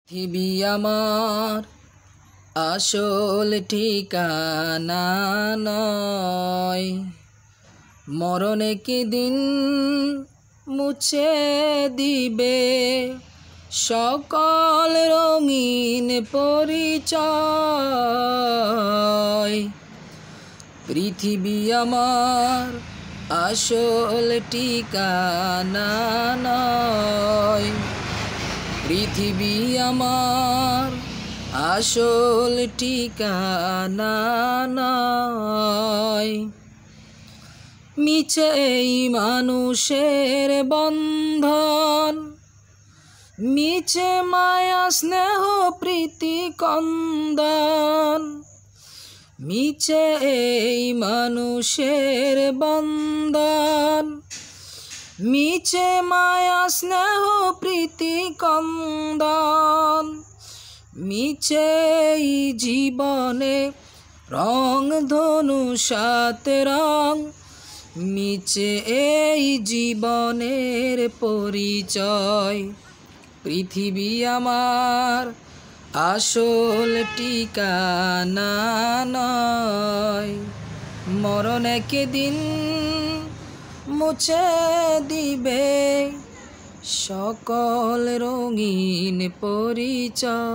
পৃথিবী আমার আসল ঠিকানা নয়, মরণে কি দিন মুছে দিবে সকল রঙিন পরিচয়। পৃথিবী আমার আসল ঠিকানা নয়, পৃথিবী আমার আসল ঠিকানা নয়। মিছে এই মানুষের বন্ধন, মিছে মায়া স্নেহ প্রীতি কন্দন, মিছে এই মানুষের বন্ধন, মিছে মায়া স্নেহ প্রীতি কন্দন, মিছে জীবনে রং ধনু সাত রং, মিছে এই জীবনের পরিচয়। পৃথিবী আমার আসল ঠিকানা নয়, মরণ একদিন মুছে দিবে সকল রঙিন পরিচয়।